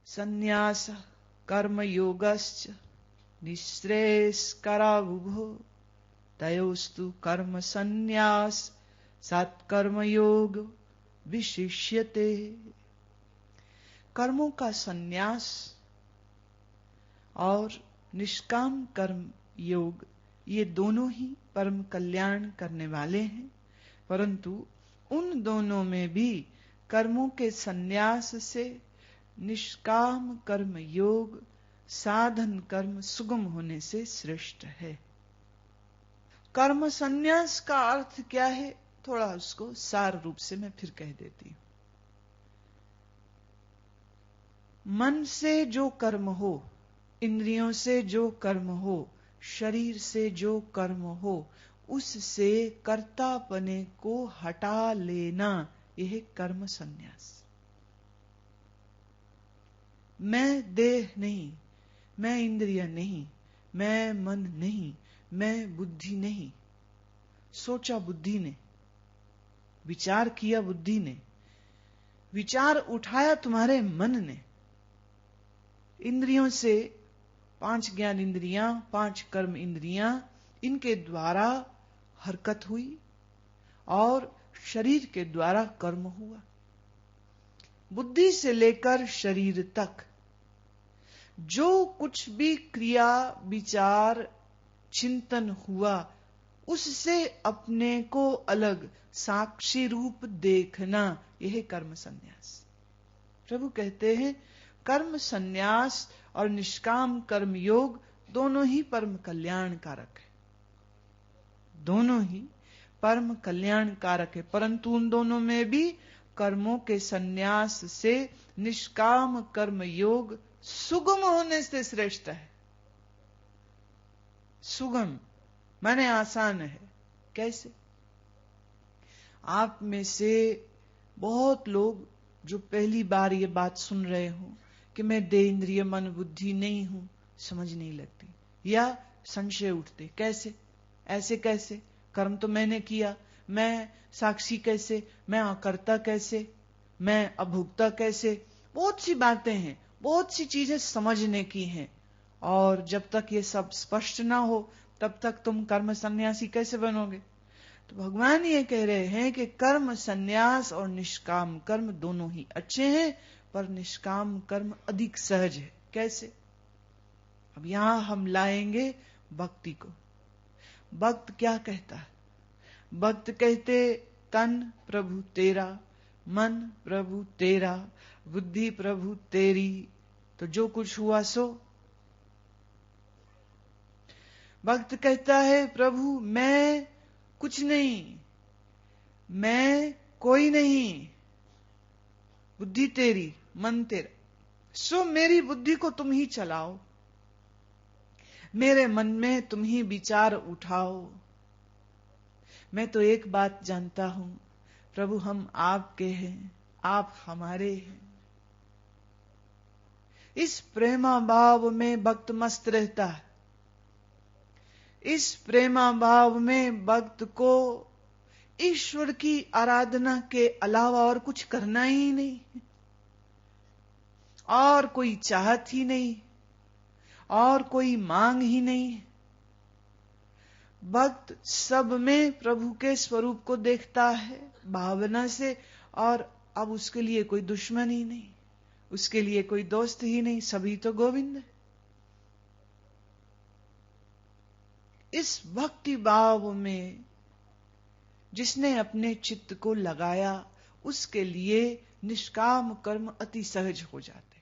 संन्यास कर्मयोगश्च निःश्रेयस्करावुभो तयोस्तु कर्म संन्यास सत्कर्मयोग विशिष्यते। कर्मों का संन्यास और निष्काम कर्म योग ये दोनों ही परम कल्याण करने वाले हैं, परंतु उन दोनों में भी कर्मों के संन्यास से निष्काम कर्म योग साधन कर्म सुगम होने से श्रेष्ठ है। कर्म संन्यास का अर्थ क्या है, थोड़ा उसको सार रूप से मैं फिर कह देती हूं। मन से जो कर्म हो, इंद्रियों से जो कर्म हो, शरीर से जो कर्म हो, उससे कर्तापने को हटा लेना, यह कर्म संन्यास। मैं देह नहीं, मैं इंद्रिय नहीं, मैं मन नहीं, मैं बुद्धि नहीं। सोचा बुद्धि ने, विचार किया बुद्धि ने, विचार उठाया तुम्हारे मन ने। इंद्रियों से 5 ज्ञान इंद्रियां, 5 कर्म इंद्रियां, इनके द्वारा हरकत हुई और शरीर के द्वारा कर्म हुआ। बुद्धि से लेकर शरीर तक जो कुछ भी क्रिया विचार चिंतन हुआ, उससे अपने को अलग साक्षी रूप देखना, यह कर्म संन्यास। प्रभु कहते हैं कर्म संन्यास और निष्काम कर्म योग दोनों ही परम कल्याण कारक है, दोनों ही परम कल्याण कारक है, परंतु उन दोनों में भी कर्मों के संन्यास से निष्काम कर्म योग सुगम होने से श्रेष्ठ है। सुगम माने आसान है। कैसे? आप में से बहुत लोग जो पहली बार ये बात सुन रहे हो कि मैं देह इंद्रिय मन बुद्धि नहीं हूं, समझ नहीं लगती या संशय उठते, कैसे ऐसे कैसे, कर्म तो मैंने किया, मैं साक्षी कैसे, मैं अकर्ता कैसे, मैं अभोक्ता कैसे। बहुत सी बातें हैं, बहुत सी चीजें समझने की हैं, और जब तक ये सब स्पष्ट ना हो तब तक तुम कर्म सन्यासी कैसे बनोगे। तो भगवान ये कह रहे हैं कि कर्म संन्यास और निष्काम कर्म दोनों ही अच्छे हैं, पर निष्काम कर्म अधिक सहज है। कैसे? अब यहां हम लाएंगे भक्ति को। भक्त क्या कहता है? भक्त कहते तन प्रभु तेरा, मन प्रभु तेरा, बुद्धि प्रभु तेरी, तो जो कुछ हुआ सो। भक्त कहता है प्रभु मैं कुछ नहीं, मैं कोई नहीं, बुद्धि तेरी मन तेरा, सो मेरी बुद्धि को तुम ही चलाओ, मेरे मन में तुम ही विचार उठाओ। मैं तो एक बात जानता हूं प्रभु, हम आपके हैं, आप हमारे हैं। इस प्रेमा भाव में भक्त मस्त रहता है। इस प्रेमा भाव में भक्त को ईश्वर की आराधना के अलावा और कुछ करना ही नहीं, और कोई चाहत ही नहीं, और कोई मांग ही नहीं। भक्त सब में प्रभु के स्वरूप को देखता है भावना से, और अब उसके लिए कोई दुश्मन ही नहीं, उसके लिए कोई दोस्त ही नहीं, सभी तो गोविंद है। इस भक्ति भाव में जिसने अपने चित्त को लगाया, उसके लिए निष्काम कर्म अति सहज हो जाते।